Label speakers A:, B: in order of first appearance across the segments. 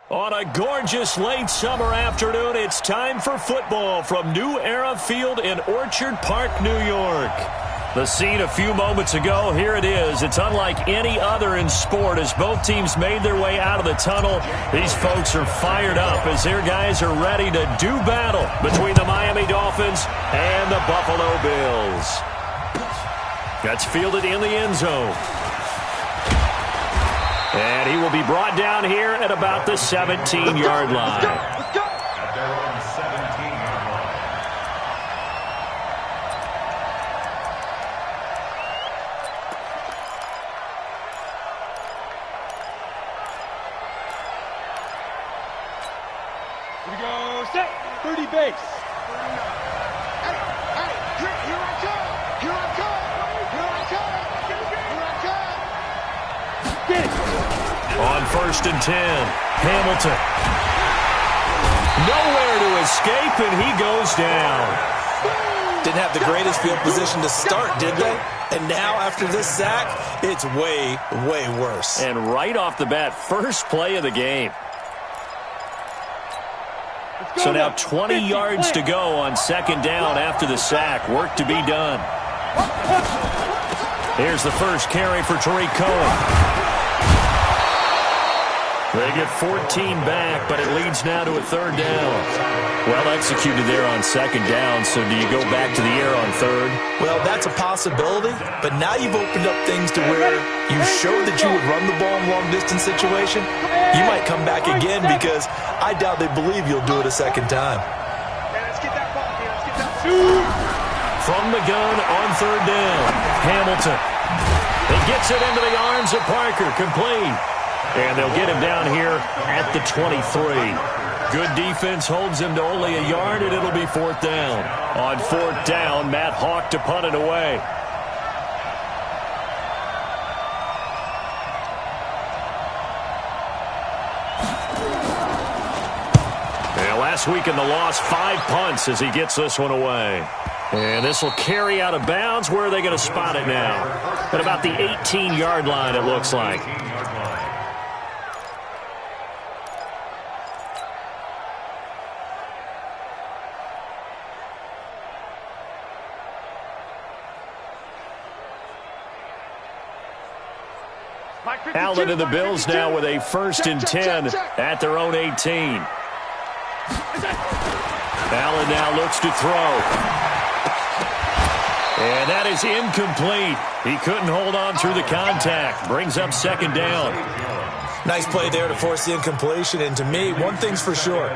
A: On a gorgeous late summer afternoon, it's time for football from New Era Field in Orchard Park, New York. The scene a few moments ago, here it is. It's unlike any other in sport as both teams made their way out of the tunnel. These folks are fired up as their guys are ready to do battle between the Miami Dolphins and the Buffalo Bills. That's fielded in the end zone. And he will be brought down here at about the 17-yard line.
B: Let's go. At their own 17-yard line.
C: Here we go. Set. 30 base.
D: Hey, here I come. Here I come. Here I come. Here I come.
C: Get it.
A: On 1st and 10, Hamilton. Nowhere to escape, and he goes down.
E: Didn't have the greatest field position to start, did they? And now, after this sack, it's way, way worse.
A: And right off the bat, first play of the game. So now 20 yards to go on 2nd down after the sack. Work to be done. Here's the first carry for Tariq Cohen. They get 14 back, but it leads now to a 3rd down. Well executed there on 2nd down, so do you go back to the air on 3rd?
E: Well, that's a possibility, but now you've opened up things to where you showed that you would run the ball in a long-distance situation. You might come back again because I doubt they believe you'll do it a 2nd time.
D: Let's get that ball here. Let's get that.
A: From the gun on 3rd down, Hamilton. He gets it into the arms of Parker, complete. And they'll get him down here at the 23. Good defense holds him to only a yard, and it'll be 4th down. On 4th down, Matt Hawk to punt it away. And last week in the loss, 5 punts as he gets this one away. And this will carry out of bounds. Where are they going to spot it now? At about the 18-yard line, it looks like. Allen and the Bills now with a 1st and 10 at their own 18. Allen now looks to throw. And that is incomplete. He couldn't hold on through the contact. Brings up 2nd down.
E: Nice play there to force the incompletion. And to me, one thing's for sure.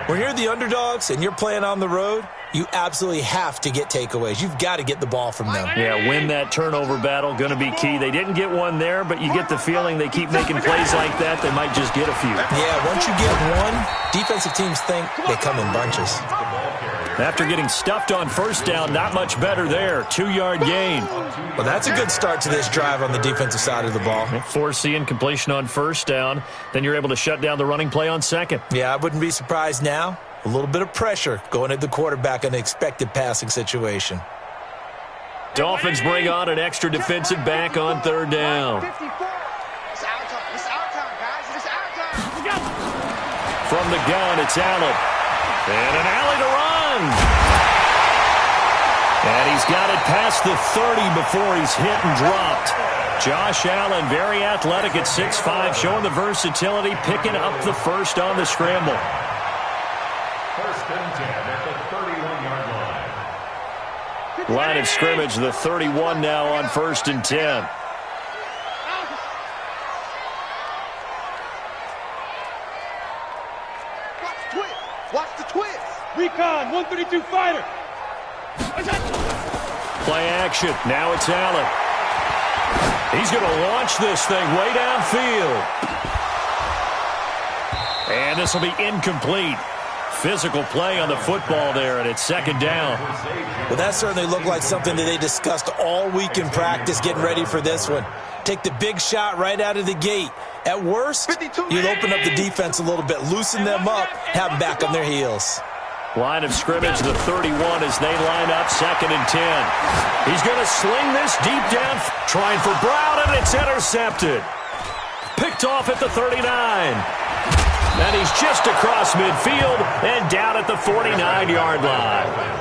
E: When you're the underdogs and you're playing on the road, you absolutely have to get takeaways. You've got to get the ball from them.
A: Yeah, win that turnover battle, going to be key. They didn't get one there, but you get the feeling they keep making plays like that, they might just get a few.
E: Yeah, once you get one, defensive teams think they come in bunches.
A: After getting stuffed on 1st down, not much better there. 2-yard gain.
E: Well, that's a good start to this drive on the defensive side of the ball.
A: Force the incompletion on 1st down. Then you're able to shut down the running play on 2nd.
E: Yeah, I wouldn't be surprised now. A little bit of pressure going at the quarterback in an expected passing situation.
A: Dolphins bring on an extra defensive back on 3rd down.
D: It's our time. It's our time, guys. It's our time.
A: From the gun, it's Allen. And an alley to run. And he's got it past the 30 before he's hit and dropped. Josh Allen, very athletic at 6'5", showing the versatility, picking up the 1st on the scramble.
B: 1st and 10 at the 31-yard line.
A: Line of scrimmage, the 31 now on 1st and 10.
D: Watch the twist. Watch the twist.
C: Recon, 132 fighter.
A: Play action. Now it's Allen. He's going to launch this thing way downfield. And this will be incomplete. Physical play on the football there, and it's 2nd down.
E: Well, that certainly looked like something that they discussed all week in practice, getting ready for this one. Take the big shot right out of the gate. At worst, you'll open up the defense a little bit, loosen them up, have them back on their heels.
A: Line of scrimmage, the 31 as they line up 2nd and 10. He's going to sling this deep down, trying for Brown, and it's intercepted. Picked off at the 39. And he's just across midfield and down at the 49-yard line.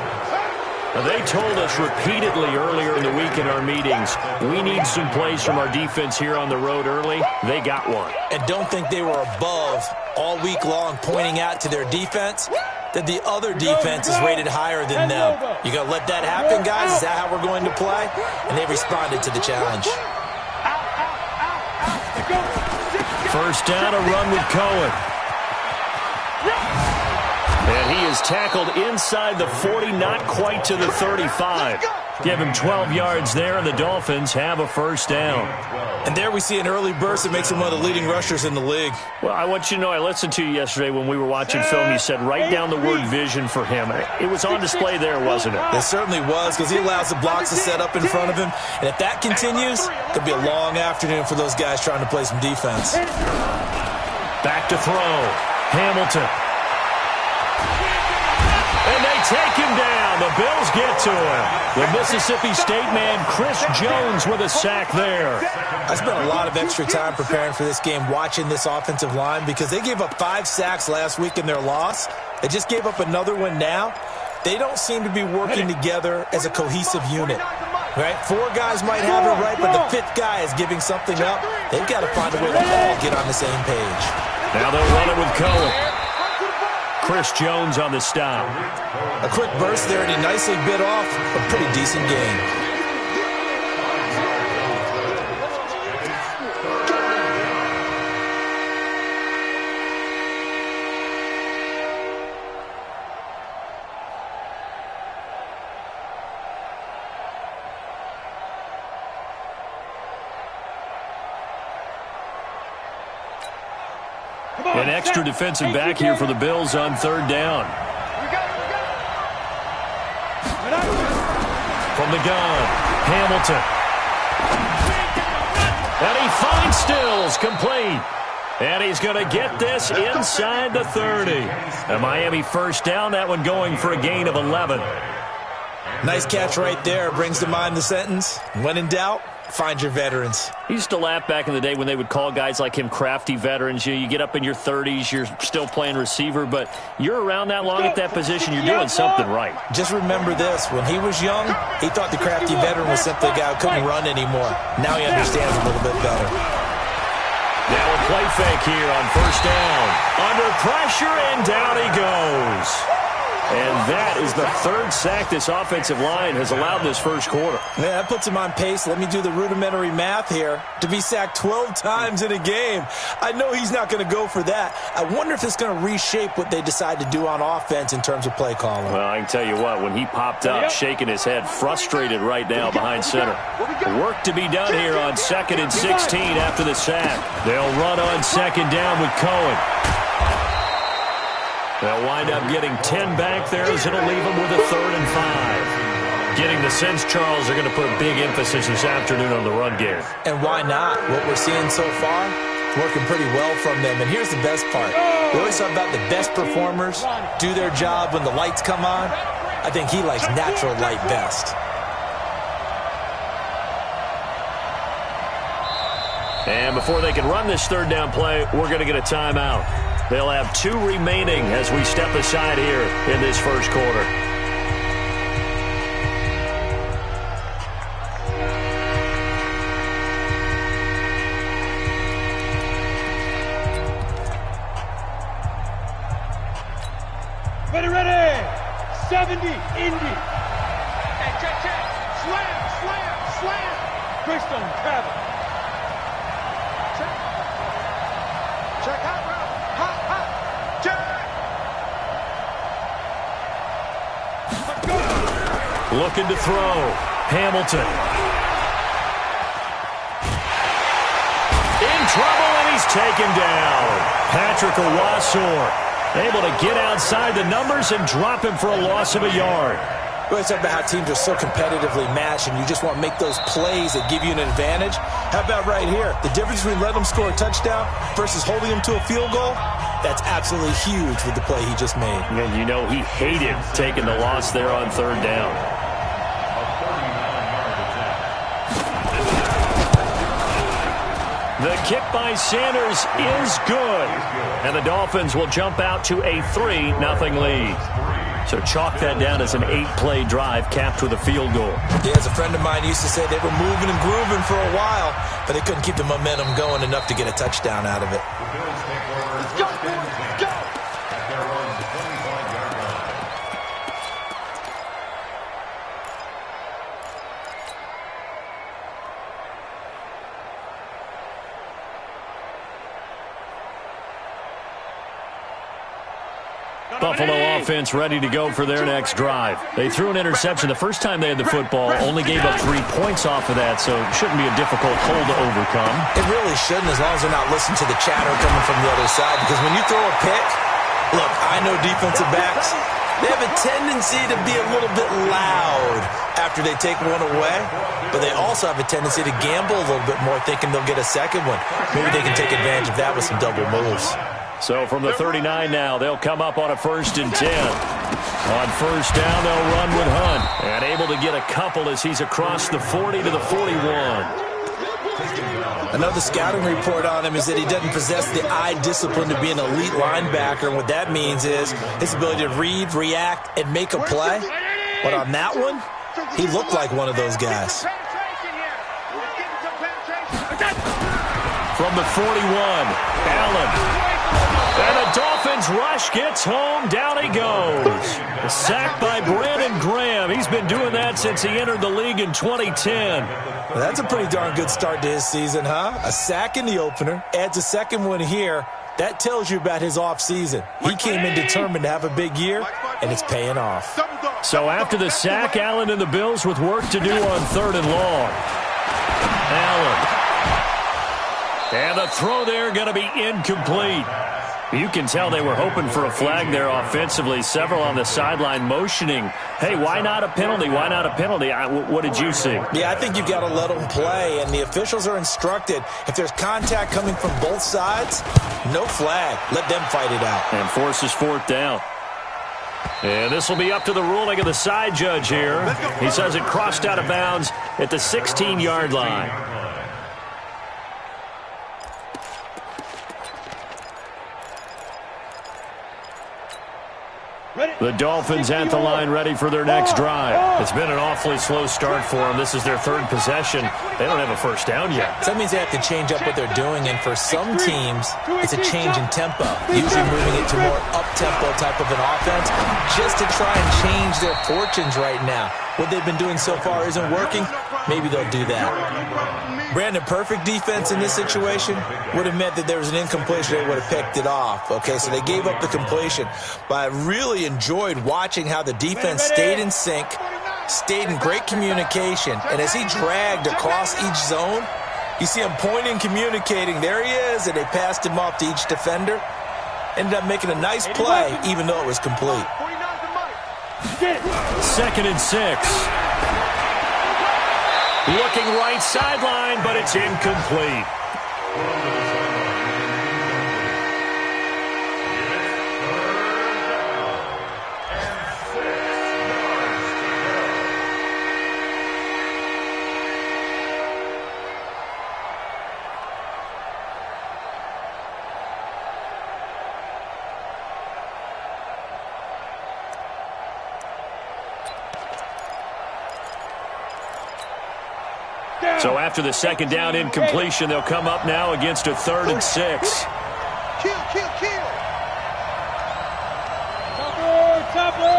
A: They told us repeatedly earlier in the week in our meetings, we need some plays from our defense here on the road early. They got one.
E: And don't think they were above all week long pointing out to their defense that the other defense is rated higher than them. You going to let that happen, guys? Is that how we're going to play? And they responded to the challenge.
A: First down, a run with Cohen. And he is tackled inside the 40, not quite to the 35. Give him 12 yards there, and the Dolphins have a first down.
E: And there we see an early burst that makes him one of the leading rushers in the league.
A: Well, I want you to know, I listened to you yesterday when we were watching film. You said write down the word vision for him. It was on display there, wasn't it?
E: It certainly was, because he allows the blocks to set up in front of him. And if that continues, it could be a long afternoon for those guys trying to play some defense.
A: Back to throw. Hamilton. And they take him down. The Bills get to him. The Mississippi State man, Chris Jones, with a sack there.
E: I spent a lot of extra time preparing for this game watching this offensive line because they gave up 5 sacks last week in their loss. They just gave up another one now. They don't seem to be working together as a cohesive unit. Right? 4 guys might have it right, but the 5th guy is giving something up. They've got to find a way to all get on the same page.
A: Now they'll run it with Cohen. Chris Jones on the stop.
E: A quick burst there, and he nicely bit off a pretty decent game.
A: An extra defensive back here for the Bills on third down. From the gun, Hamilton. And he finds Stills, complete. And he's going to get this inside the 30. A Miami first down, that one going for a gain of 11.
E: Nice catch right there. Brings to mind the sentence, when in doubt, find your veterans.
A: He used to laugh back in the day when they would call guys like him crafty veterans. You get up in your 30s, you're still playing receiver, but you're around that long at that position, you're doing something right.
E: Just remember this. When he was young, he thought the crafty veteran was simply a guy who couldn't run anymore. Now he understands a little bit better.
A: Now a play fake here on first down. Under pressure, and down he goes. And that is the 3rd sack this offensive line has allowed this first quarter.
E: Yeah, that puts him on pace. Let me do the rudimentary math here. To be sacked 12 times in a game. I know he's not going to go for that. I wonder if it's going to reshape what they decide to do on offense in terms of play calling.
A: Well, I can tell you what, when he popped up, shaking his head, frustrated right now behind center. Work to be done here on 2nd and 16 after the sack. They'll run on 2nd down with Cohen. They'll wind up getting 10 back there as it'll leave them with a 3rd and 5. Getting the sense, Charles, are going to put a big emphasis this afternoon on the run game.
E: And why not? What we're seeing so far, working pretty well from them. And here's the best part. We always talk about the best performers do their job when the lights come on. I think he likes natural light best.
A: And before they can run this 3rd down play, we're going to get a timeout. They'll have 2 remaining as we step aside here in this first quarter.
C: Ready. 70, Indy.
D: Check. Slam.
C: Christone, travel.
D: Check hot route. Hot. Check.
A: Looking to throw. Hamilton. In trouble, and he's taken down. Patrick Owasor able to get outside the numbers and drop him for a loss of a yard.
E: We always talk about how teams are so competitively matched, and you just want to make those plays that give you an advantage. How about right here? The difference between letting them score a touchdown versus holding them to a field goal, that's absolutely huge with the play he just made.
A: And you know he hated taking the loss there on 3rd down. The kick by Sanders is good. And the Dolphins will jump out to a 3-0 lead. So chalk that down as an 8-play drive capped with a field goal.
E: Yeah, as a friend of mine used to say, they were moving and grooving for a while, but they couldn't keep the momentum going enough to get a touchdown out of it.
D: Let's go, boys. Let's go.
B: At their own 25-yard line.
A: Buffalo offense ready to go for their next drive. They threw an interception the first time they had the football, only gave up 3 points off of that, so it shouldn't be a difficult hole to overcome.
E: It really shouldn't, as long as they're not listening to the chatter coming from the other side, because when you throw a pick, look, I know defensive backs, they have a tendency to be a little bit loud after they take one away, but they also have a tendency to gamble a little bit more, thinking they'll get a second one. Maybe they can take advantage of that with some double moves.
A: So from the 39 now, they'll come up on a 1st and 10. On 1st down, they'll run with Hunt. And able to get a couple as he's across the 40 to the 41.
E: Another scouting report on him is that he doesn't possess the eye discipline to be an elite linebacker. And what that means is his ability to read, react, and make a play. But on that one, he looked like one of those guys.
A: From the 41, Allen. And the Dolphins rush gets home. Down he goes. A sack by Brandon Graham. He's been doing that since he entered the league in 2010.
E: Well, that's a pretty darn good start to his season, huh? A sack in the opener, adds a second one here. That tells you about his offseason. He came in determined to have a big year, and it's paying off.
A: So after the sack, Allen and the Bills with work to do on 3rd and long. Allen. And the throw there going to be incomplete. You can tell they were hoping for a flag there offensively. Several on the sideline motioning, hey, why not a penalty? Why not a penalty? What did you see?
E: Yeah, I think you've got to let them play, and the officials are instructed, if there's contact coming from both sides, no flag. Let them fight it out.
A: And forces 4th down. And this will be up to the ruling of the side judge here. He says it crossed out of bounds at the 16-yard line. The Dolphins at the line ready for their next drive. It's been an awfully slow start for them. This is their 3rd possession. They don't have a 1st down yet.
E: So that means they have to change up what they're doing, and for some teams, it's a change in tempo, usually moving it to more up-tempo type of an offense, just to try and change their fortunes right now. What they've been doing so far isn't working. Maybe they'll do that. Brandon, perfect defense in this situation would have meant that there was an incompletion. They would have picked it off. Okay, so they gave up the completion. But I really enjoyed watching how the defense stayed in sync, stayed in great communication, and as he dragged across each zone, you see him pointing, communicating. There he is, and they passed him off to each defender. Ended up making a nice play, even though it was complete.
A: 2nd and 6. Looking right sideline, but it's incomplete. So after the 2nd down incompletion, they'll come up now against a 3rd and 6.
D: Kill, kill, kill.
C: Topper!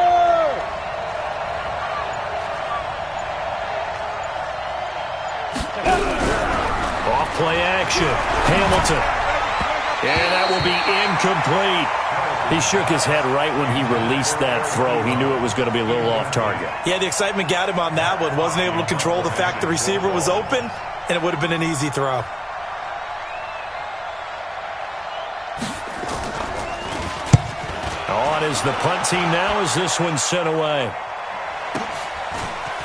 A: Off play action. Hamilton. And that will be incomplete. He shook his head right when he released that throw. He knew it was going to be a little off target.
E: Yeah, the excitement got him on that one. Wasn't able to control the fact the receiver was open, and it would have been an easy throw.
A: On is the punt team now as this one's sent away.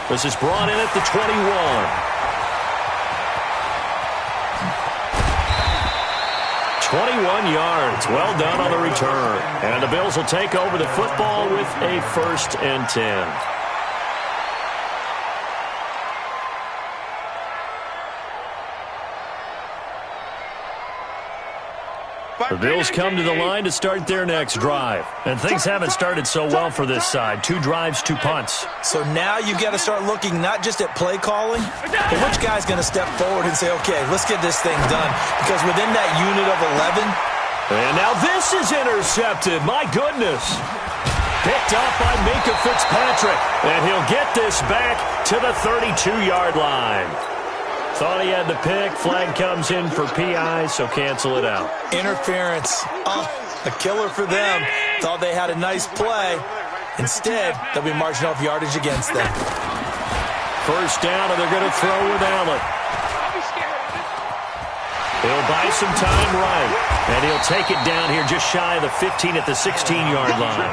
A: This is brought in at the 21. 21 yards. Well done on the return. And the Bills will take over the football with a 1st and 10. The Bills come to the line to start their next drive. And things haven't started so well for this side. 2 drives, 2 punts.
E: So now you've got to start looking not just at play calling, but which guy's going to step forward and say, okay, let's get this thing done. Because within that unit of 11.
A: And now this is intercepted. My goodness. Picked off by Minka Fitzpatrick. And he'll get this back to the 32-yard line. Thought he had the pick. Flag comes in for PI, so cancel it out.
E: Interference. Oh, a killer for them. Thought they had a nice play. Instead, they'll be marching off yardage against them.
A: First down, and they're going to throw with Allen. He'll buy some time right. And he'll take it down here just shy of the 15 at the 16-yard line.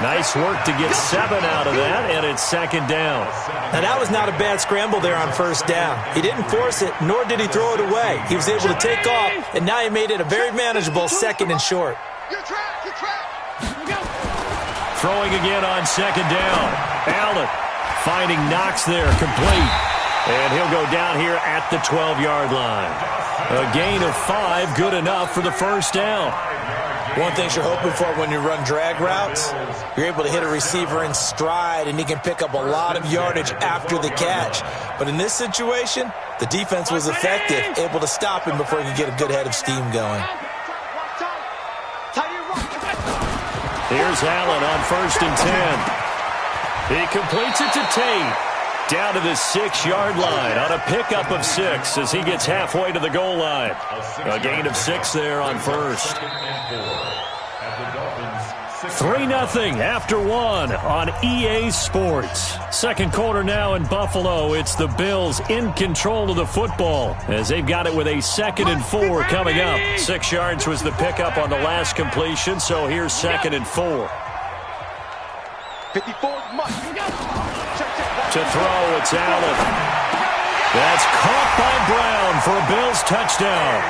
A: Nice work to get 7 out of that, and it's second down.
E: Now, that was not a bad scramble there on first down. He didn't force it, nor did he throw it away. He was able to take off, and now he made it a very manageable second and short.
A: Throwing again on second down. Allen finding Knox there, complete. And he'll go down here at the 12-yard line. A gain of 5, good enough for the first down.
E: One thing you're hoping for when you run drag routes, you're able to hit a receiver in stride, and he can pick up a lot of yardage after the catch. But in this situation, the defense was effective, able to stop him before he could get a good head of steam going.
A: Here's Allen on first and 10. He completes it to Tate. Down to the 6-yard line on a pickup of 6 as he gets halfway to the goal line. A gain of 6 there on first. 3-0 after 1 on EA Sports. Second quarter now in Buffalo. It's the Bills in control of the football as they've got it with a 2nd and 4 coming up. 6 yards was the pickup on the last completion, so here's 2nd and 4.
D: 54 much.
A: To throw, it's Allen. That's caught by Brown for a Bills touchdown.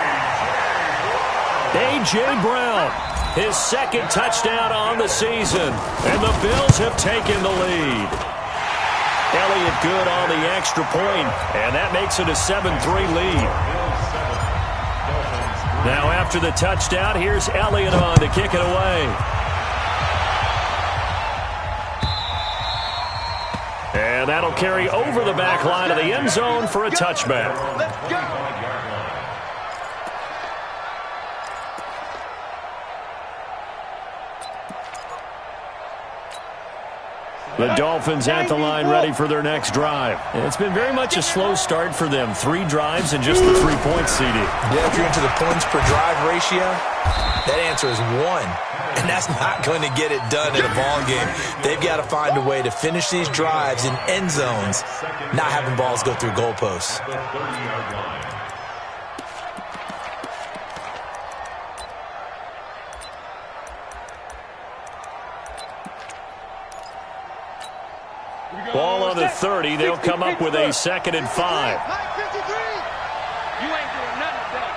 A: A.J. Brown, his 2nd touchdown on the season. And the Bills have taken the lead. Elliott good on the extra point, and that makes it a 7-3 lead. Now after the touchdown, here's Elliott on to kick it away. And that'll carry over the back line of the end zone for a touchback. The Dolphins at the line ready for their next drive. It's been very much a slow start for them. 3 drives and just the 3 points, CD.
E: Yeah, if you're into the points per drive ratio, that answer is 1. And that's not going to get it done in a ball game. They've got to find a way to finish these drives in end zones, not having balls go through goalposts.
A: Ball on the 30. They'll come up with a 2nd and 5.
C: You ain't doing nothing today.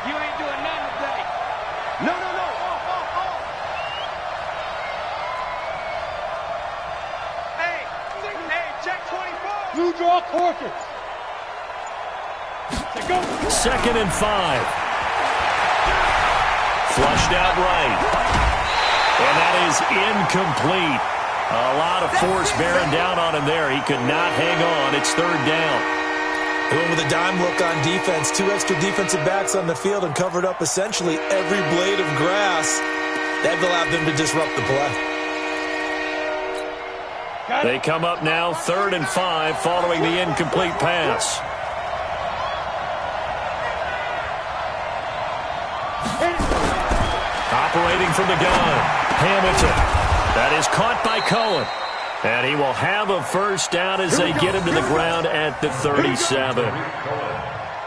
C: You ain't doing nothing today. No. Hey, check 24. You draw quarters.
A: 2nd and 5. Flushed out right. And that is incomplete. A lot of force bearing down on him there. He could not hang on. It's 3rd down.
E: They went with a dime look on defense. 2 extra defensive backs on the field and covered up essentially every blade of grass. That allowed them to disrupt the play.
A: They come up now 3rd and 5 following the incomplete pass. Operating from the gun, Hamilton. That is caught by Cohen. And he will have a first down as they get him to the ground at the 37.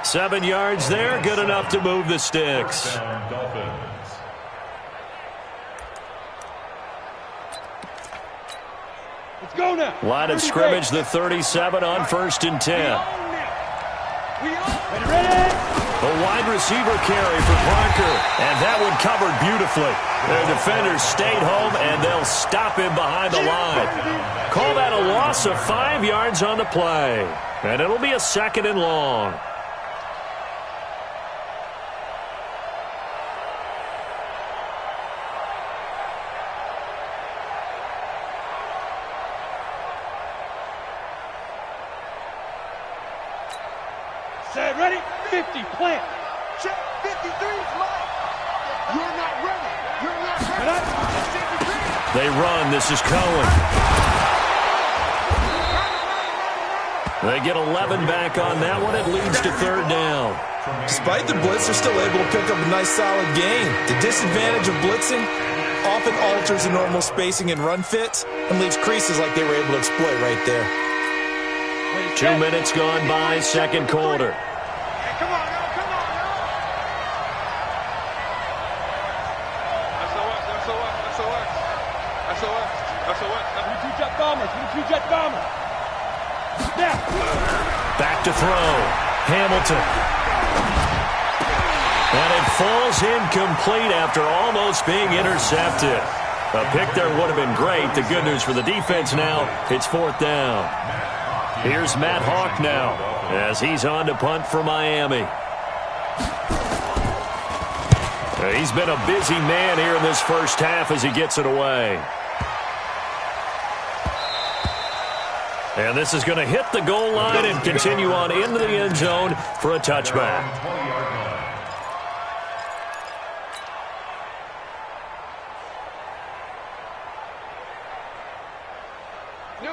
A: 7 yards there, good enough to move the sticks.
C: Let's go now.
A: Line of scrimmage, the 37 on 1st and 10.
C: Ready?
A: A wide receiver carry for Parker, and that one covered beautifully. Their defenders stayed home, and they'll stop him behind the line. Call that a loss of 5 yards on the play, and it'll be a 2nd and long.
C: Said ready? 50, plant.
D: Check 53 is mine. You're not ready. You're not ready.
A: They run. This is Cohen. They get 11 back on that one. It leads to third down.
E: Despite the blitz, they're still able to pick up a nice, solid gain. The disadvantage of blitzing often alters the normal spacing and run fits and leaves creases like they were able to exploit right there.
A: 2 minutes gone by, second quarter.
D: Hey, come on, now. Come on, now.
C: SOS. 22 jet bombers. 22 jet bombers. Now.
A: Back to throw. Hamilton. And it falls incomplete after almost being intercepted. A pick there would have been great. The good news for the defense now, it's fourth down. Here's Matt Hawk now as he's on to punt for Miami. He's been a busy man here in this first half as he gets it away. And this is going to hit the goal line and continue on into the end zone for a touchback.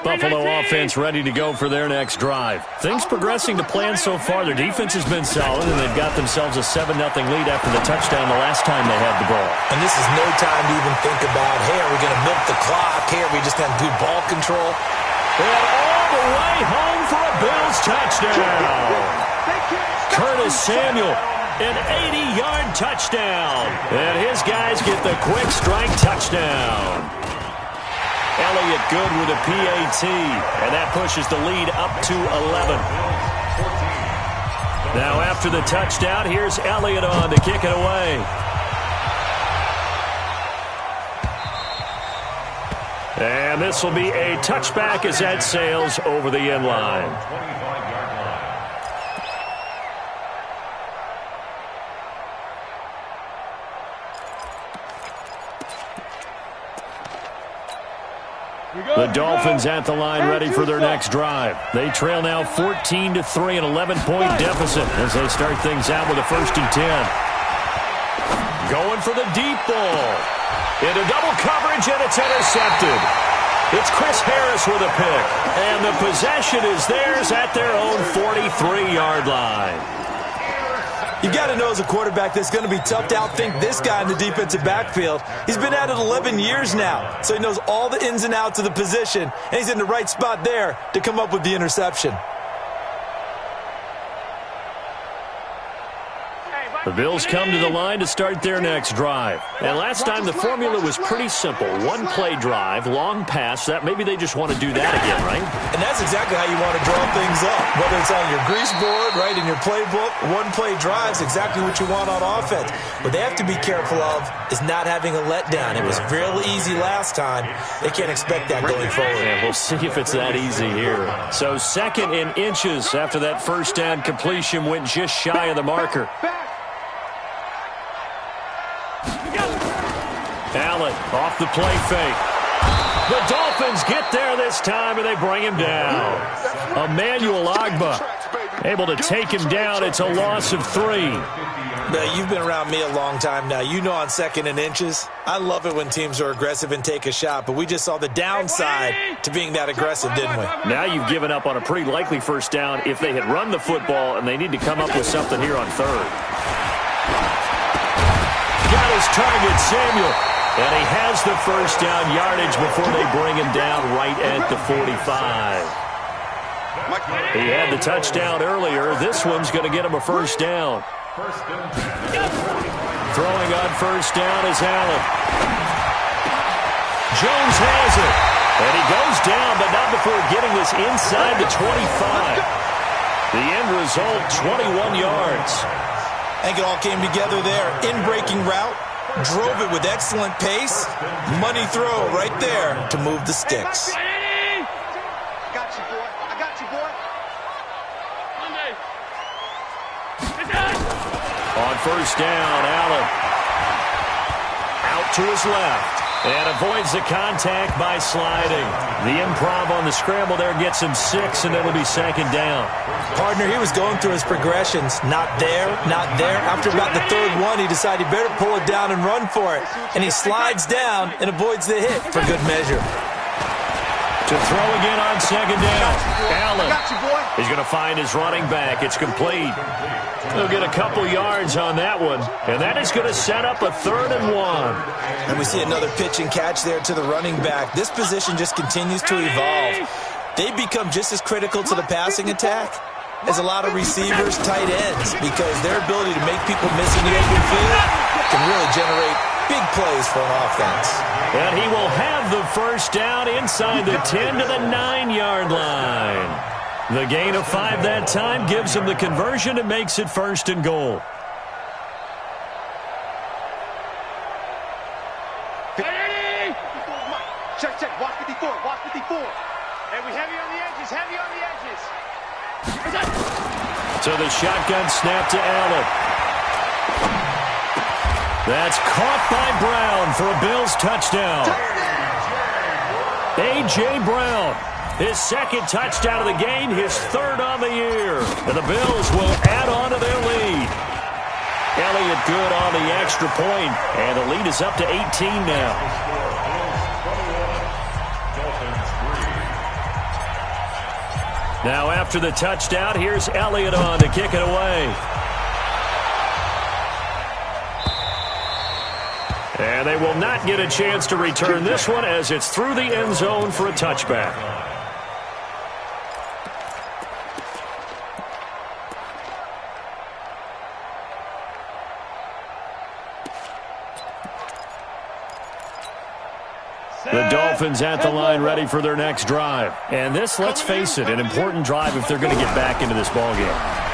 A: Buffalo offense ready to go for their next drive. Things progressing to plan so far. Their defense has been solid, and they've got themselves a 7-0 lead after the touchdown the last time they had the ball.
E: And this is no time to even think about, hey, are we going to milk the clock? Hey, are we just going to do ball control?
A: And all the way home for a Bills touchdown. Curtis Samuel, an 80-yard touchdown. And his guys get the quick strike touchdown. Elliott good with a PAT, and that pushes the lead up to 11. Now after the touchdown, here's Elliott on to kick it away. And this will be a touchback as that sails over the end line. The Dolphins at the line ready for their next drive. They trail now 14-3, an 11-point deficit as they start things out with a 1st and 10. Going for the deep ball. Into double coverage, and it's intercepted. It's Chris Harris with a pick. And the possession is theirs at their own 43-yard line.
E: You've got to know as a quarterback that's going to be tough to outthink this guy in the defensive backfield. He's been at it 11 years now, so he knows all the ins and outs of the position, and he's in the right spot there to come up with the interception.
A: The Bills come to the line to start their next drive. And last time the formula was pretty simple. One-play drive, long pass. That maybe they just want to do that again, right?
E: And that's exactly how you want to draw things up. Whether it's on your grease board, right, in your playbook, one-play drives, exactly what you want on offense. What they have to be careful of is not having a letdown. It was real easy last time. They can't expect that going forward.
A: Yeah, we'll see if it's that easy here. So 2nd and inches after that first down completion went just shy of the marker. Allen off the play fake. The Dolphins get there this time, and they bring him down. Emmanuel Ogbah able to take him down. It's a loss of 3.
E: Now, you've been around me a long time now. You know on 2nd and inches, I love it when teams are aggressive and take a shot, but we just saw the downside to being that aggressive, didn't we?
A: Now you've given up on a pretty likely first down if they had run the football, and they need to come up with something here on 3rd. Got his target, Samuel. And he has the first down yardage before they bring him down right at the 45. He had the touchdown earlier. This one's going to get him a first down. Throwing on first down is Allen. Jones has it. And he goes down, but not before getting this inside the 25. The end result, 21 yards.
E: I think it all came together there. In-breaking route. Drove it with excellent pace. Money throw right there to move the sticks.
D: I got you, boy. I got you, boy.
A: On first down, Allen. Out to his left. And avoids the contact by sliding. The improv on the scramble there gets him 6, and it'll be second down.
E: Partner, he was going through his progressions. Not there, not there. After about the third one, he decided he better pull it down and run for it. And he slides down and avoids the hit for good measure.
A: To throw again on second down. Allen is going to find his running back. It's complete. He'll get a couple yards on that one. And that is going to set up a 3rd and 1.
E: And we see another pitch and catch there to the running back. This position just continues to evolve. They become just as critical to the passing attack as a lot of receivers, tight ends, because their ability to make people miss in the open field can really generate big plays for an offense.
A: And he will have the first down inside the 10 to the 9-yard line. The gain of 5 that time gives him the conversion and makes it 1st and goal.
D: Check, check. Watch 54. Watch 54. And we heavy on the edges. Heavy on the edges.
A: So the shotgun snap to Allen. That's caught by Brown for a Bills touchdown. A.J. Brown, his 2nd touchdown of the game, his 3rd on the year. And the Bills will add on to their lead. Elliott good on the extra point, and the lead is up to 18 now. Now after the touchdown, here's Elliott on to kick it away. And they will not get a chance to return this one as it's through the end zone for a touchback. The Dolphins at the line ready for their next drive. And this, let's face it, an important drive if they're going to get back into this ballgame.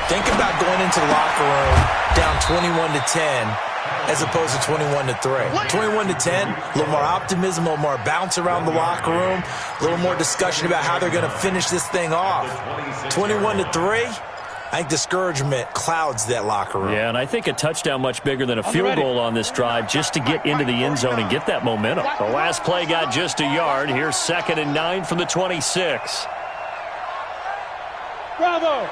E: Think about going into the locker room down 21-10 as opposed to 21-3. 21-10, a little more optimism, a little more bounce around the locker room, a little more discussion about how they're going to finish this thing off. 21-3, I think discouragement clouds that locker room.
A: Yeah, and I think a touchdown much bigger than a field goal on this drive just to get into the end zone and get that momentum. The last play got just a yard. Here's 2nd and 9 from the 26.
C: Bravo!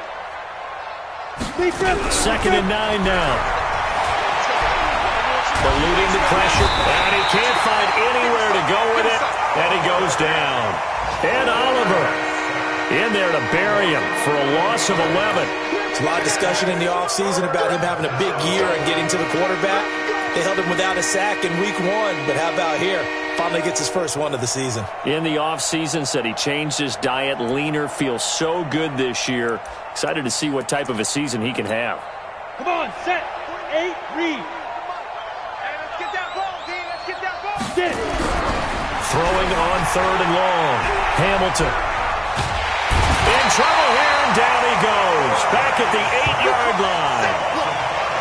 A: 2nd and 9 now. Eluding the pressure, and he can't find anywhere to go with it, and he goes down. And Oliver in there to bury him for a loss of 11.
E: There's a lot of discussion in the offseason about him having a big year and getting to the quarterback. They held him without a sack in week 1, but how about here? Finally gets his first one of the season.
A: In the offseason, said he changed his diet, leaner, feels so good this year. Excited to see what type of a season he can have.
C: Come on, set, 8, read.
A: Throwing on 3rd and long. Hamilton. In trouble here, and down he goes. Back at the 8-yard line.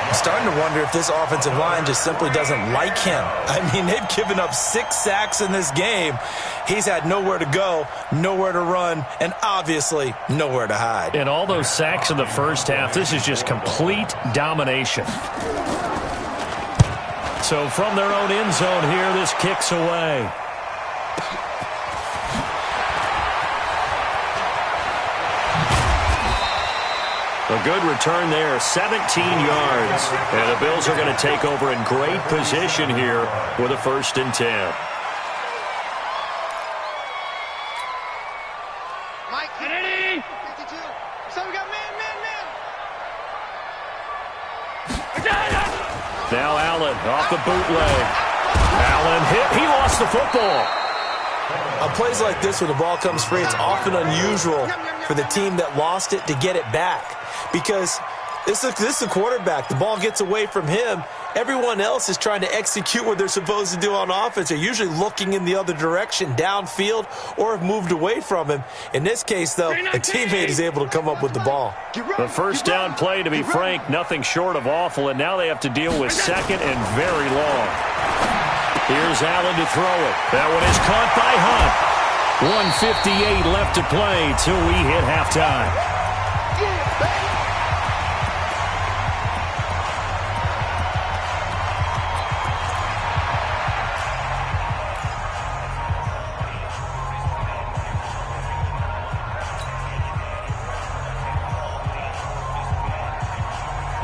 E: I'm starting to wonder if this offensive line just simply doesn't like him. I mean, they've given up 6 sacks in this game. He's had nowhere to go, nowhere to run, and obviously nowhere to hide.
A: And all those sacks in the first half, this is just complete domination. So from their own end zone here, this kicks away. A good return there, 17 yards. And the Bills are going to take over in great position here with a 1st and 10.
D: Mike, Kennedy! 52. So we got man.
A: Now Allen off the bootleg. Allen hit. He lost the football.
E: On plays like this when the ball comes free, it's often unusual for the team that lost it to get it back. Because this is a quarterback. The ball gets away from him. Everyone else is trying to execute what they're supposed to do on offense. They're usually looking in the other direction, downfield, or have moved away from him. In this case, though, a teammate is able to come up with the ball.
A: The first down play, to be frank, nothing short of awful, and now they have to deal with 2nd and very long. Here's Allen to throw it. That one is caught by Hunt. 1:58 left to play till we hit halftime.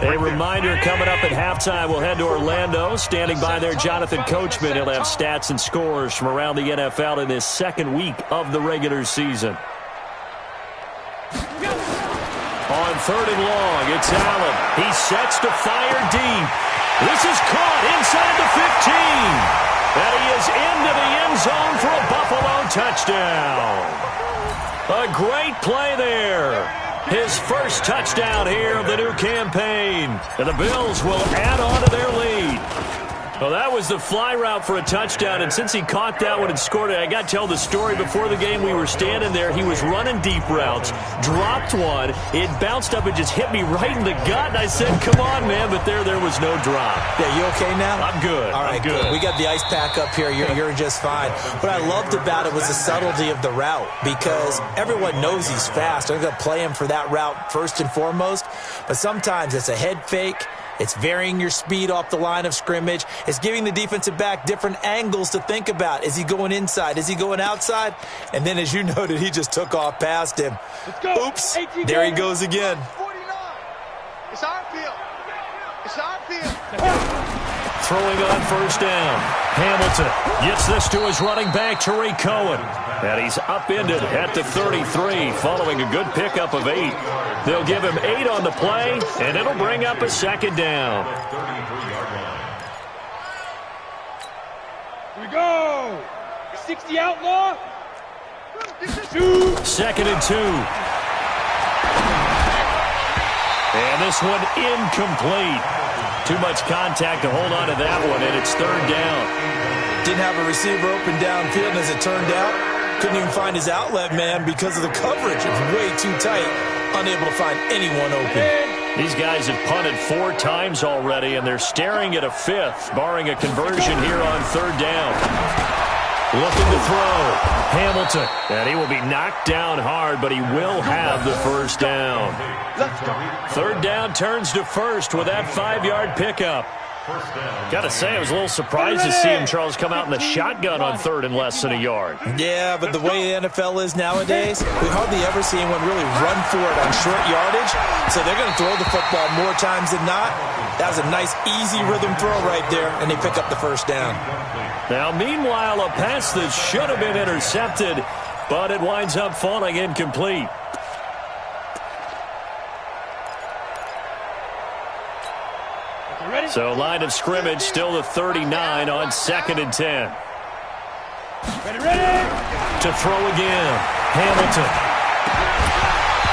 A: A reminder coming up at halftime, we'll head to Orlando. Standing by there, Jonathan Coachman. He'll have stats and scores from around the NFL in this second week of the regular season. On 3rd and long, it's Allen. He sets to fire deep. This is caught inside the 15. And he is into the end zone for a Buffalo touchdown. A great play there. His first touchdown here of the new campaign. And the Bills will add on to their lead. Well, that was the fly route for a touchdown, and since he caught that one and scored it, I got to tell the story. Before the game, we were standing there. He was running deep routes, dropped one. It bounced up and just hit me right in the gut, and I said, come on, man, but there was no drop.
E: Yeah, you okay now?
A: I'm good.
E: All right,
A: I'm good.
E: We got the ice pack up here. You're just fine. What I loved about it was the subtlety of the route, because everyone knows he's fast. They're going to play him for that route first and foremost, but sometimes it's a head fake. It's varying your speed off the line of scrimmage. It's giving the defensive back different angles to think about. Is he going inside? Is he going outside? And then, as you noted, he just took off past him. Oops. There he goes again.
D: 49. It's our field. It's our field.
A: Throwing on first down. Hamilton gets this to his running back, Tariq Cohen. And he's upended at the 33 following a good pickup of 8. They'll give him 8 on the play, and it'll bring up a second down.
C: Here we go. 60 outlaw.
A: 2nd and 2. And this one incomplete. Too much contact to hold on to that one, and it's 3rd down.
E: Didn't have a receiver open downfield, and as it turned out, couldn't even find his outlet man because of the coverage. It's way too tight. Unable to find anyone open.
A: These guys have punted 4 times already, and they're staring at a 5th, barring a conversion here on 3rd down. Looking to throw. Hamilton. And he will be knocked down hard, but he will have the first down. 3rd down turns to first with that 5-yard pickup. Got to say, I was a little surprised to see him, Charles, come out in the shotgun on 3rd and less than a yard.
E: Yeah, but the way the NFL is nowadays, we hardly ever see anyone really run for it on short yardage. So they're going to throw the football more times than not. That was a nice, easy rhythm throw right there, and they pick up the first down.
A: Now, meanwhile, a pass that should have been intercepted, but it winds up falling incomplete. So line of scrimmage still the 39 on 2nd and 10.
C: Ready.
A: To throw again. Hamilton.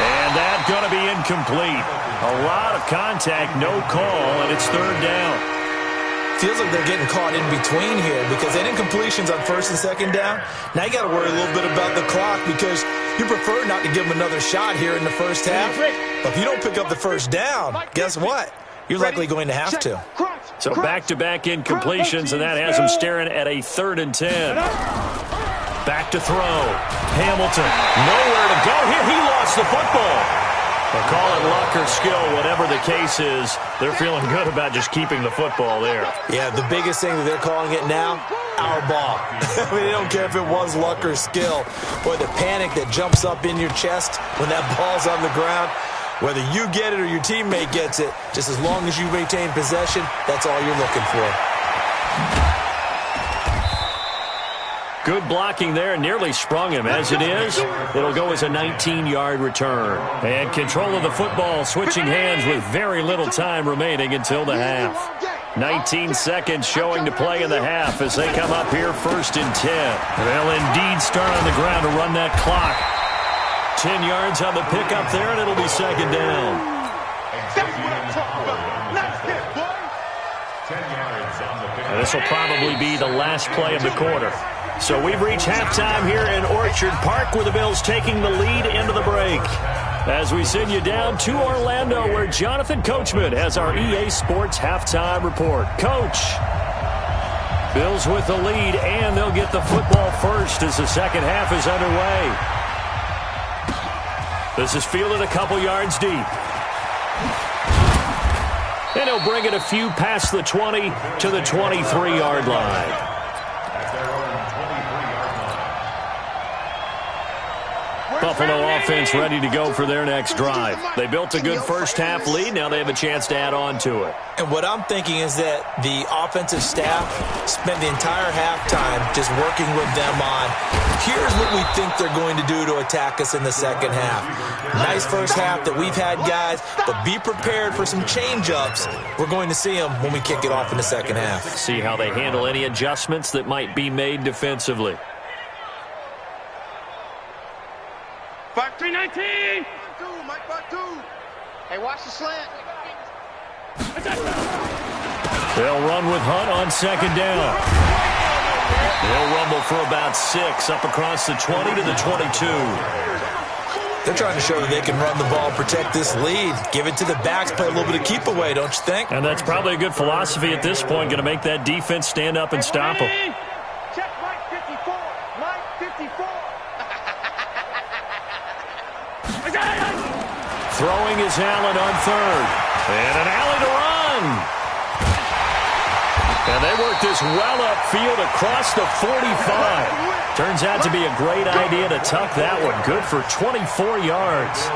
A: And that's going to be incomplete. A lot of contact, no call, and it's 3rd down.
E: Feels like they're getting caught in between here because they didn't completions on 1st and 2nd down. Now you got to worry a little bit about the clock because you prefer not to give them another shot here in the first half. But if you don't pick up the first down, guess what? You're likely going to have to.
A: So back-to-back incompletions, and that has him staring at a 3rd and 10. Back to throw. Hamilton, nowhere to go here. He lost the football. They'll call it luck or skill, whatever the case is. They're feeling good about just keeping the football there.
E: Yeah, the biggest thing that they're calling it now, our ball. I mean, they don't care if it was luck or skill. Boy, the panic that jumps up in your chest when that ball's on the ground, whether you get it or your teammate gets it, just as long as you maintain possession, that's all you're looking for.
A: Good blocking there, nearly sprung him. As it is, it'll go as a 19-yard return. And control of the football, switching hands with very little time remaining until the half. 19 seconds showing to play in the half as they come up here 1st and 10. They'll indeed start on the ground to run that clock. 10 yards on the pickup there, and it'll be 2nd down. And this will probably be the last play of the quarter. So we've reached halftime here in Orchard Park with the Bills taking the lead into the break. As we send you down to Orlando where Jonathan Coachman has our EA Sports halftime report. Coach, Bills with the lead, and they'll get the football first as the second half is underway. This is fielded a couple yards deep. And he'll bring it a few past the 20 to the 23-yard line. Buffalo offense ready to go for their next drive. They built a good first-half lead. Now they have a chance to add on to it.
E: And what I'm thinking is that the offensive staff spent the entire halftime just working with them on, here's what we think they're going to do to attack us in the second half. Nice first half that we've had, guys, but be prepared for some change-ups. We're going to see them when we kick it off in the second half.
A: See how they handle any adjustments that might be made defensively.
C: 319.
D: Mike, 2. Hey, watch the slant.
A: They'll run with Hunt on second down. They'll rumble for about 6 up across the 20 to the 22.
E: They're trying to show that they can run the ball, protect this lead, give it to the backs, play a little bit of keep away, don't you think?
A: And that's probably a good philosophy at this point, going to make that defense stand up and stop them.
D: Check Mike 54. Mike 54.
A: Throwing is Allen on third. And an alley to run. And they work this well upfield across the 45. Turns out to be a great idea to tuck that one. Good for 24 yards.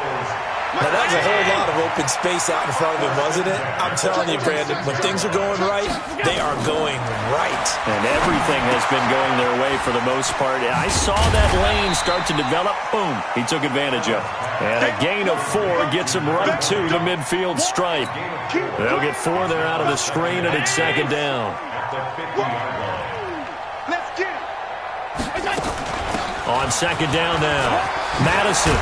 E: Now, that was a whole lot of open space out in front of him, wasn't it? I'm telling you, Brandon, when things are going right, they are going right.
A: And everything has been going their way for the most part. I saw that lane start to develop. Boom. He took advantage of it. And a gain of 4 gets him right to the midfield stripe. They'll get 4 there out of the screen, and it's second down.
D: Let's get it.
A: On second down now, Madison.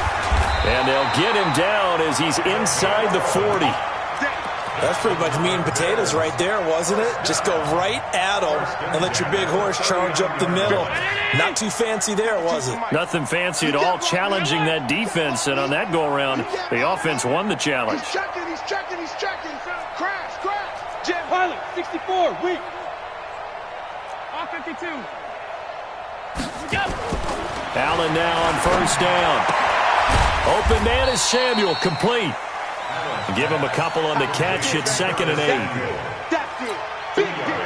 A: And they'll get him down as he's inside the 40.
E: That's pretty much meat and potatoes right there, wasn't it? Just go right at him and let your big horse charge up the middle. Not too fancy there, was it?
A: Nothing fancy at all, challenging that defense. And on that go-around, the offense won the challenge.
D: He's checking. Crash.
C: Jet Pilot, 64, weak. All 52. Go.
A: Allen now on first down. Open man is Samuel, complete. Give him a couple on the catch. It's 2nd and 8.
D: That's it. Big hit.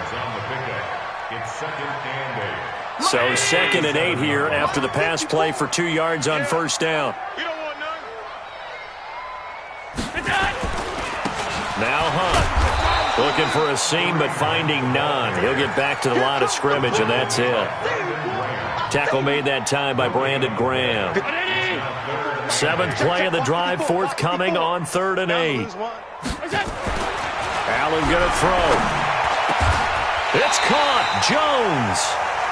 B: It's 2nd and 8.
A: So 2nd and 8 here after the pass play for 2 yards on first down.
D: You don't want none.
A: Now Hunt. Looking for a seam, but finding none. He'll get back to the line of scrimmage, and that's it. Tackle made that time by Brandon Graham. 7th play of the drive, forthcoming on 3rd and 8. Allen going to throw. It's caught. Jones.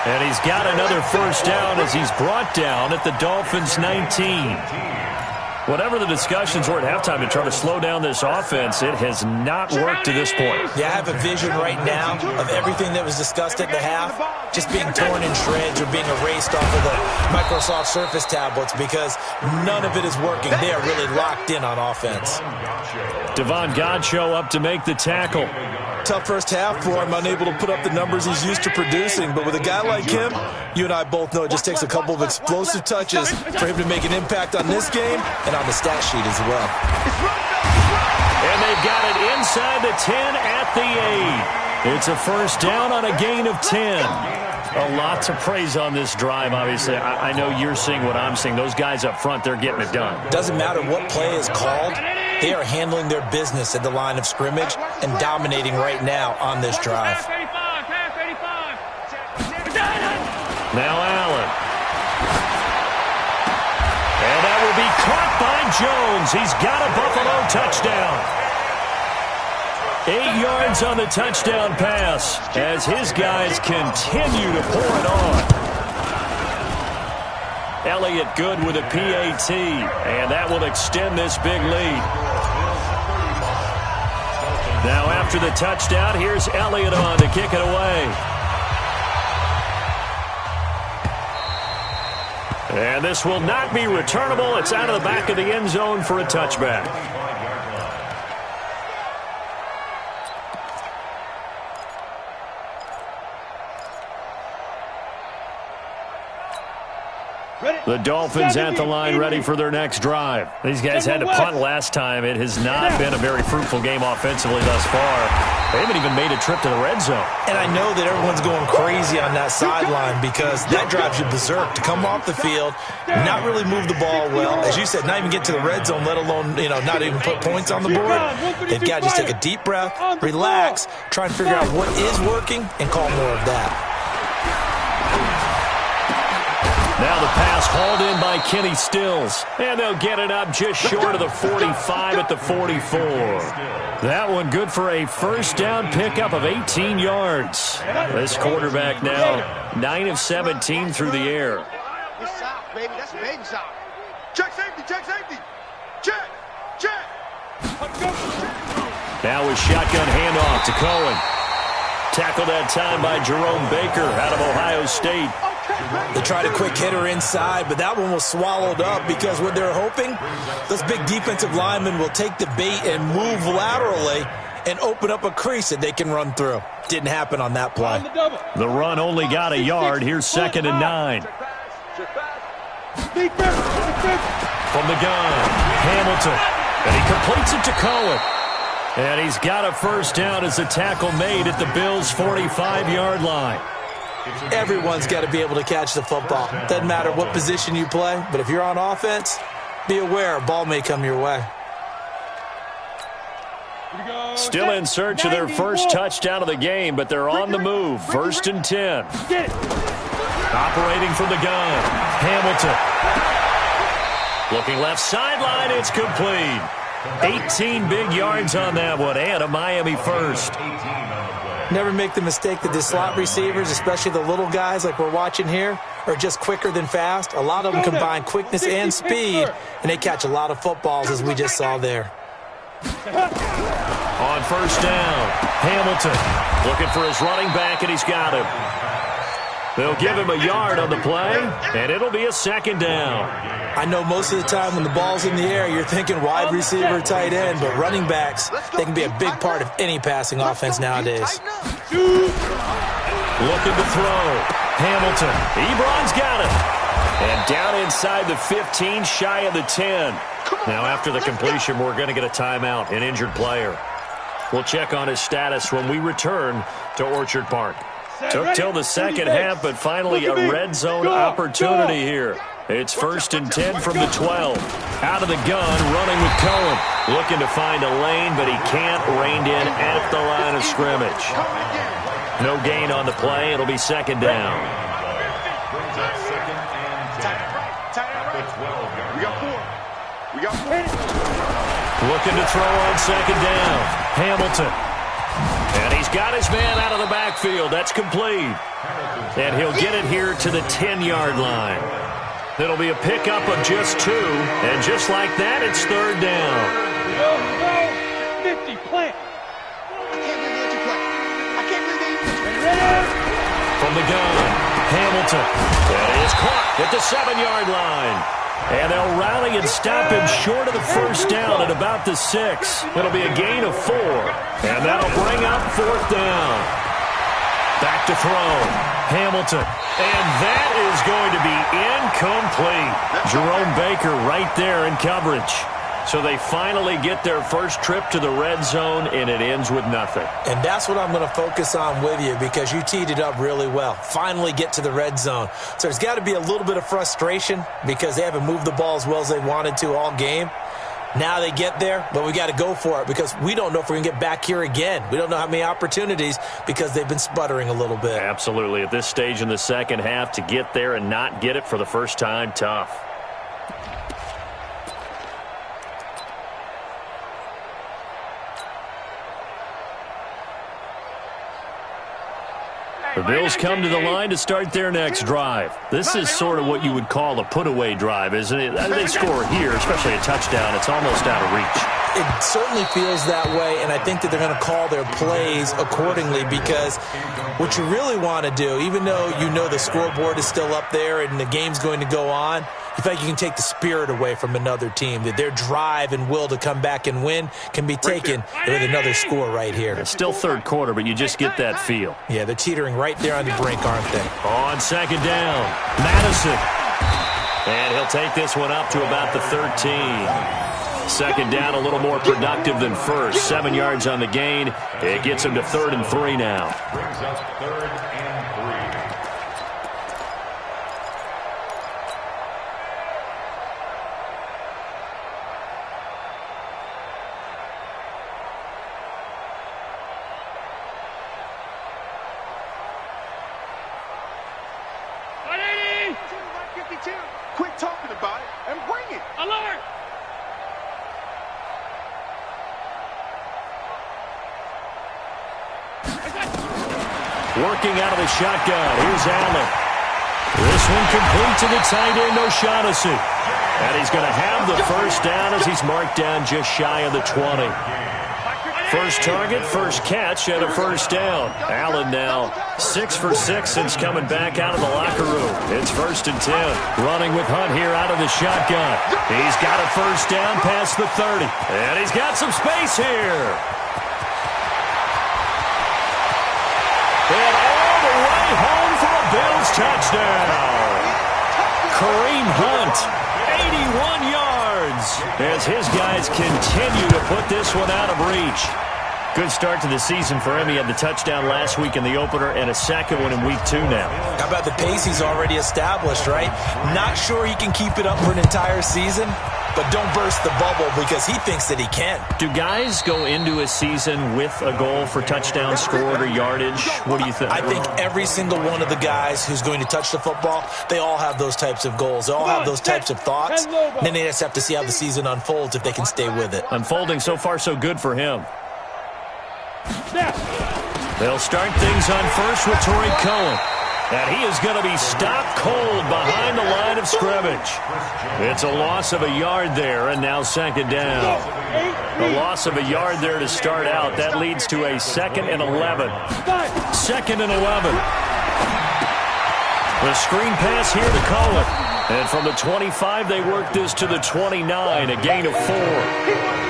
A: And he's got another first down as he's brought down at the Dolphins' 19. Whatever the discussions were at halftime to try to slow down this offense, it has not worked to this point.
E: Yeah, I have a vision right now of everything that was discussed at the half just being torn in shreds or being erased off of the Microsoft Surface tablets because none of it is working. They are really locked in on offense.
A: Devon Godchaux up to make the tackle.
E: Tough first half for him, unable to put up the numbers he's used to producing. But with a guy like him, you and I both know it just takes a couple of explosive touches for him to make an impact on this game and on the stat sheet as well.
A: And they've got it inside the 10 at the 8. It's a first down on a gain of 10. A lot to praise on this drive, obviously. I know you're seeing what I'm seeing. Those guys up front, they're getting it done.
E: Doesn't matter what play is called. They are handling their business at the line of scrimmage and dominating right now on this drive.
A: Now Allen. And that will be caught by Jones. He's got a Buffalo touchdown. 8 yards on the touchdown pass as his guys continue to pour it on. Elliott good with a PAT, and that will extend this big lead. Now after the touchdown, here's Elliott on to kick it away. And this will not be returnable. It's out of the back of the end zone for a touchback.
C: Ready?
A: The Dolphins at the line ready for their next drive. These guys had to punt last time. It has not been a very fruitful game offensively thus far. They haven't even made a trip to the red zone.
E: And I know that everyone's going crazy on that sideline because that drives you berserk. To come off the field, not really move the ball well. As you said, not even get to the red zone, let alone, not even put points on the board. They've got to just take a deep breath, relax, try and figure out what is working, and call more of that.
A: Now the pass hauled in by Kenny Stills. And they'll get it up just short of the 45 at the 44. That one good for a first down pickup of 18 yards. This quarterback now 9 of 17 through the air.
D: It's out, baby. That's baby out. Check safety, check safety. Check, check.
A: Now a shotgun handoff to Cohen. Tackled that time by Jerome Baker out of Ohio State.
E: They tried a quick hitter inside, but that one was swallowed up because what they're hoping, those big defensive linemen will take the bait and move laterally and open up a crease that they can run through. Didn't happen on that play.
A: The run only got a yard. Here's 2nd and 9. From the gun, Hamilton. And he completes it to Cohen. And he's got a first down as a tackle made at the Bills' 45-yard line.
E: Everyone's got to be able to catch the football. Doesn't matter what position you play, but if you're on offense, be aware a ball may come your way.
A: Still in search of their first touchdown of the game, but they're on the move. 1st and 10. Operating from the gun, Hamilton. Looking left sideline, it's complete. 18 big yards on that one, and a Miami first.
E: Never make the mistake that the slot receivers, especially the little guys like we're watching here, are just quicker than fast. A lot of them combine quickness and speed, and they catch a lot of footballs, as we just saw there.
A: On first down, Hamilton looking for his running back, and he's got him. They'll give him a yard on the play, and it'll be a 2nd down.
E: I know most of the time when the ball's in the air, you're thinking wide receiver, tight end, but running backs, they can be a big part of any passing offense nowadays.
A: Looking to throw. Hamilton. Ebron's got it. And down inside the 15, shy of the 10. Now after the completion, we're going to get a timeout, an injured player. We'll check on his status when we return to Orchard Park. Took till the second half, but finally a red zone opportunity here. It's 1st and 10 from the 12. Out of the gun, running with Cohen. Looking to find a lane, but he can't. Reined in at the line of scrimmage. No gain on the play. It'll be 2nd down. Looking to throw on 2nd down. Hamilton. And he's got his man out of the backfield. That's complete. And he'll get it here to the 10-yard line. It'll be a pickup of just 2. And just like that, it's 3rd down.
C: 50, plant.
D: I can't believe they let you play. I can't believe they...
A: From the gun, Hamilton. And he is caught at the 7-yard line. And they'll rally and stop him short of the first down at about the 6. It'll be a gain of 4. And that'll bring up 4th down. Back to throw. Hamilton. And that is going to be incomplete. Jerome Baker right there in coverage. So they finally get their first trip to the red zone, and it ends with nothing.
E: And that's what I'm going to focus on with you because you teed it up really well. Finally get to the red zone. So there's got to be a little bit of frustration because they haven't moved the ball as well as they wanted to all game. Now they get there, but we got to go for it because we don't know if we're going to get back here again. We don't know how many opportunities because they've been sputtering a little bit.
A: Absolutely. At this stage in the second half, to get there and not get it for the first time, tough. The Bills come to the line to start their next drive. This is sort of what you would call a put-away drive, isn't it? They score here, especially a touchdown. It's almost out of reach.
E: It certainly feels that way, and I think that they're going to call their plays accordingly because what you really want to do, even though you know the scoreboard is still up there and the game's going to go on, you feel like you can take the spirit away from another team, that their drive and will to come back and win can be taken with another score right here.
A: It's still third quarter, but you just get that feel.
E: Yeah, they're teetering right there on the brink, aren't they?
A: On second down, Madison. And he'll take this one up to about the 13. Second down, a little more productive than first. 7 yards on the gain. It gets him to 3rd and 3 now.
B: Brings up 3rd and 3.
D: Quit talking about it and bring it.
C: Alert!
A: Working out of the shotgun. Here's Allen. This one complete to the tight end, O'Shaughnessy. And he's going to have the first down as he's marked down just shy of the 20. First target, first catch, and a first down. Allen now 6 for 6 since coming back out of the locker room. It's 1st and 10. Running with Hunt here out of the shotgun. He's got a first down past the 30. And he's got some space here. And all the way home for a Bills touchdown. Kareem Hunt, 81 yards, as his guys continue to put this one out of reach. Good start to the season for him. He had the touchdown last week in the opener and a second one in week 2 now.
E: How about the pace he's already established, right? Not sure he can keep it up for an entire season, but don't burst the bubble because he thinks that he can.
A: Do guys go into a season with a goal for touchdown scored or yardage? What do you think?
E: I think every single one of the guys who's going to touch the football, they all have those types of goals. They all have those types of thoughts. Then they just have to see how the season unfolds if they can stay with it.
A: Unfolding so far so good for him. They'll start things on first with Torrey Cohen. And he is going to be stopped cold behind the line of scrimmage. It's a loss of a yard there, and now second down. A loss of a yard there to start out. That leads to a 2nd and 11. 2nd and 11. The screen pass here to Cohen. And from the 25, they work this to the 29, a gain of 4.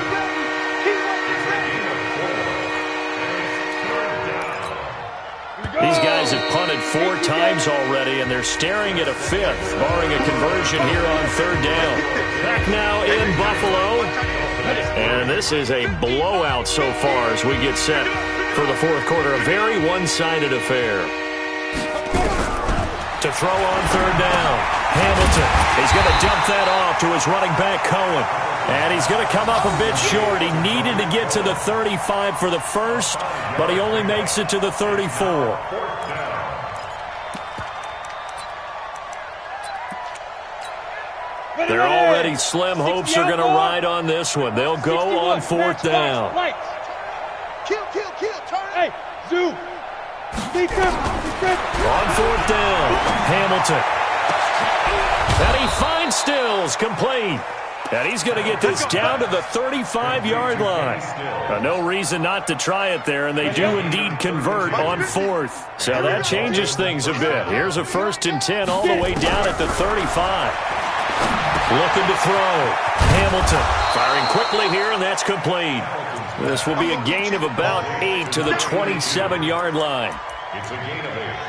A: These guys have punted 4 times already, and they're staring at a 5th, barring a conversion here on 3rd down. Back now in Buffalo. And this is a blowout so far as we get set for the 4th quarter. A very one-sided affair. To throw on 3rd down. Hamilton. He's going to dump that off to his running back, Cohen. And he's going to come up a bit short. He needed to get to the 35 for the first, but he only makes it to the 34. They're already slim hopes are going to ride on this one. They'll go on 4th down.
D: Kill, turn.
C: Hey, zoom.
A: On 4th down, Hamilton. And he finds Stills, complete. And he's going to get this down to the 35-yard line. No reason not to try it there, and they do indeed convert on 4th. So that changes things a bit. Here's a 1st and 10 all the way down at the 35. Looking to throw. Hamilton firing quickly here, and that's complete. This will be a gain of about 8 to the 27-yard line.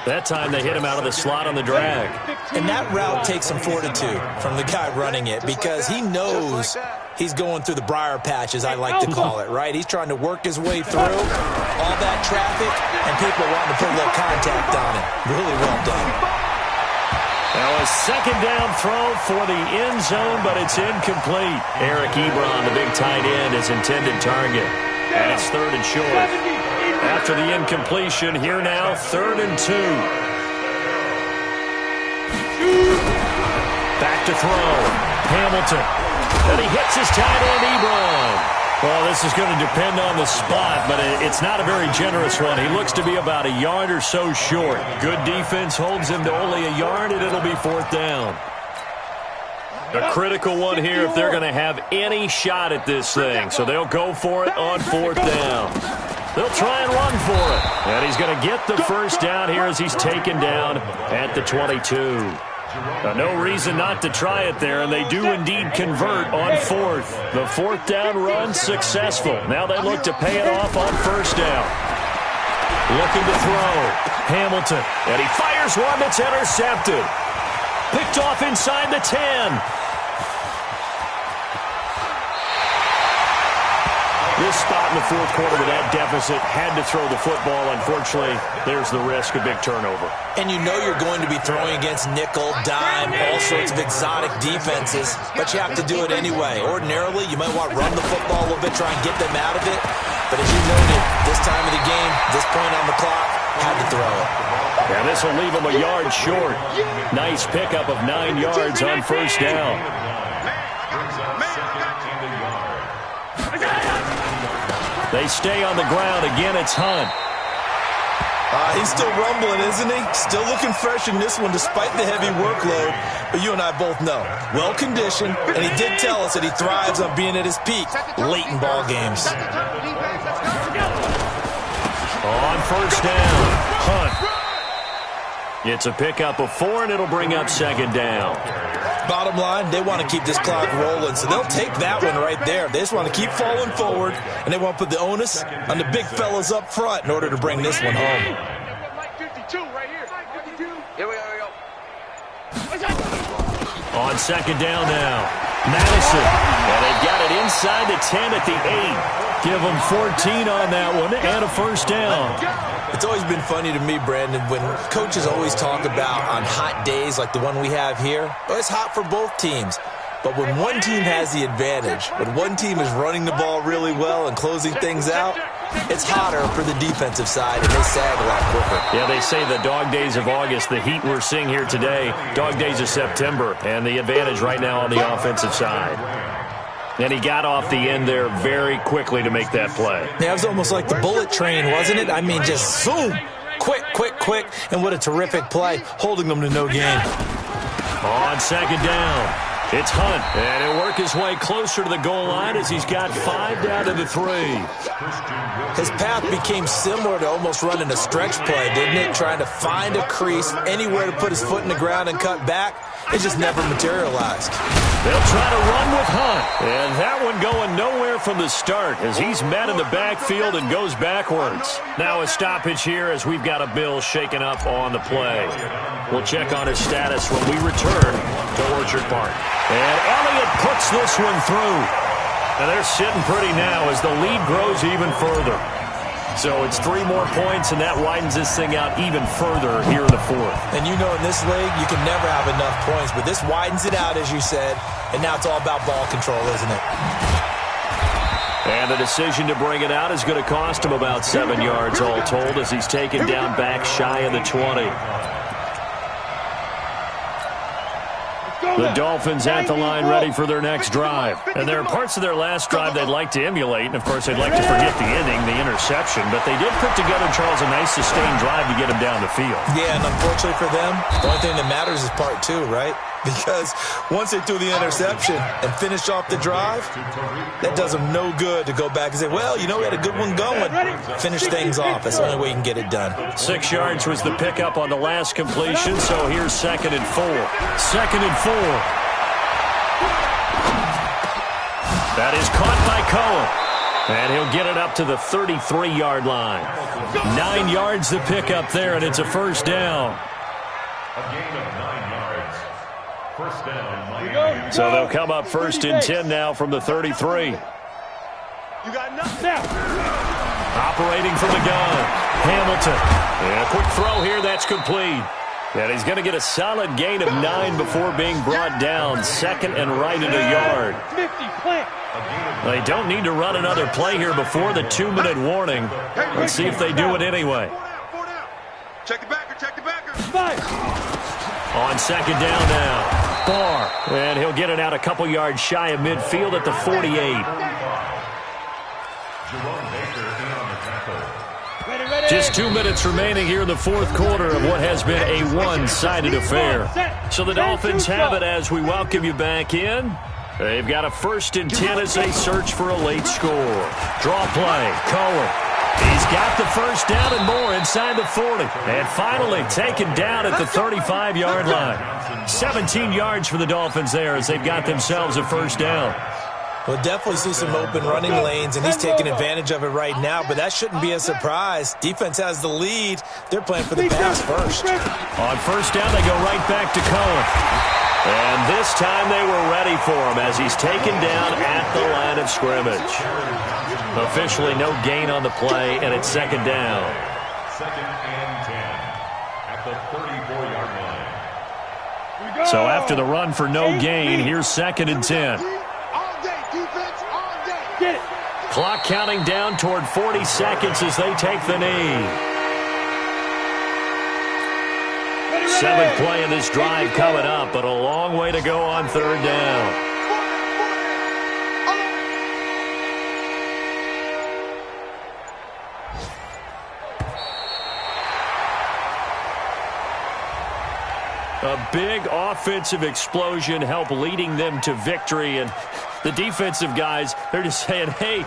A: That time they hit him out of the slot on the drag.
E: And that route takes some fortitude from the guy running it because he knows he's going through the briar patch, as I like to call it, right? He's trying to work his way through all that traffic, and people wanting to put a little contact on it. Really well done.
A: Now a 2nd down throw for the end zone, but it's incomplete. Eric Ebron, the big tight end, is intended target. And it's 3rd and short. After the incompletion, here now, 3rd and 2. Back to throw. Hamilton. And he hits his tight end, Ebron. Well, this is going to depend on the spot, but it's not a very generous one. He looks to be about a yard or so short. Good defense holds him to only a yard, and it'll be 4th down. A critical one here if they're going to have any shot at this thing. So they'll go for it on 4th down. They'll try and run for it. And he's going to get the first down here as he's taken down at the 22. No reason not to try it there, and they do indeed convert on 4th. The 4th down run successful. Now they look to pay it off on 1st down. Looking to throw. Hamilton. And he fires one that's intercepted. Picked off inside the 10. This spot in the fourth quarter with that deficit, had to throw the football. Unfortunately, there's the risk of big turnover.
E: And you know you're going to be throwing against nickel, dime, all sorts of exotic defenses, but you have to do it anyway. Ordinarily, you might want to run the football a little bit, try and get them out of it. But as you noted, this time of the game, this point on the clock, had to throw it.
A: Yeah, this will leave them a yard short. Nice pickup of 9 yards on first down. They stay on the ground. Again, it's Hunt.
E: He's still rumbling, isn't he? Still looking fresh in this one despite the heavy workload. But you and I both know, well-conditioned, and he did tell us that he thrives on being at his peak late in ball games.
A: On first down, Hunt. It's a pickup of 4, and it'll bring up second down.
E: Bottom line, they want to keep this clock rolling, so they'll take that one right there. They just want to keep falling forward, and they want to put the onus on the big fellas up front in order to bring this one home.
A: On second down now, Madison. And they've got it inside the 10 at the 8. Give them 14 on that one and a first down.
E: It's always been funny to me, Brandon, when coaches always talk about on hot days like the one we have here, it's hot for both teams. But when one team has the advantage, when one team is running the ball really well and closing things out, it's hotter for the defensive side, and they sag a lot quicker.
A: Yeah, they say the dog days of August, the heat we're seeing here today, dog days of September, and the advantage right now on the offensive side. And he got off the end there very quickly to make that play.
E: Yeah, it was almost like the bullet train, wasn't it? I mean, just zoom, quick, quick, quick, and what a terrific play, holding them to no gain.
A: On second down, it's Hunt, and he'll work his way closer to the goal line as he's got 5 down to the 3.
E: His path became similar to almost running a stretch play, didn't it? Trying to find a crease, anywhere to put his foot in the ground and cut back. It just never materialized.
A: They'll try to run with Hunt, and that one going nowhere from the start as he's met in the backfield and goes backwards. Now a stoppage here as we've got a Bill shaken up on the play. We'll check on his status when we return to Orchard Park. And Elliott puts this one through. And they're sitting pretty now as the lead grows even further. So it's 3 more points, and that widens this thing out even further here in the fourth.
E: And you know in this league, you can never have enough points, but this widens it out, as you said, and now it's all about ball control, isn't it?
A: And the decision to bring it out is going to cost him about 7 yards all told as he's taken down back shy of the 20. The Dolphins at the line ready for their next drive. And there are parts of their last drive they'd like to emulate. And, of course, they'd like to forget the ending, the interception. But they did put together, Charles, a nice sustained drive to get him down the field.
E: Yeah, and unfortunately for them, the only thing that matters is part 2, right? Because once they threw the interception and finished off the drive, that does them no good to go back and say, well, you know, we had a good one going. Finish things off. That's the only way you can get it done.
A: 6 yards was the pickup on the last completion, so here's 2nd and 4. 2nd and 4. That is caught by Cohen. And he'll get it up to the 33-yard line. 9 yards the pickup there, and it's a first down.
B: A gain of 9 yards. First down, Miami.
A: So they'll come up 1st and 10 now from the 33.
C: You got nothing now.
A: Operating from the gun, Hamilton. And a quick throw here, that's complete. And he's going to get a solid gain of 9 before being brought down. 2nd and right at a yard. They don't need to run another play here before the 2-minute warning. Let's see if they do it anyway.
D: Check the backer, check the backer.
A: On 2nd down now. Barr, and he'll get it out a couple yards shy of midfield at the 48. Just 2 minutes remaining here in the fourth quarter of what has been a one-sided affair. So the Dolphins have it as we welcome you back in. They've got a 1st and 10 as they search for a late score. Draw play, Cohen. He's got the first down and more inside the 40. And finally taken down at the 35-yard line. 17 yards for the Dolphins there as they've got themselves a first down.
E: We'll definitely see some open running lanes, and he's taking advantage of it right now, but that shouldn't be a surprise. Defense has the lead. They're playing for the pass first.
A: On first down, they go right back to Cohen. And this time they were ready for him as he's taken down at the line of scrimmage. Officially no gain on the play, and it's second down.
B: Second and 10 at the 34-yard line.
A: So after the run for no gain, here's second and 10.
C: Get it.
A: Clock counting down toward 40 seconds as they take the knee. Seventh play of this drive coming up, but a long way to go on third down. A big offensive explosion helped leading them to victory, and the defensive guys, they're just saying, hey,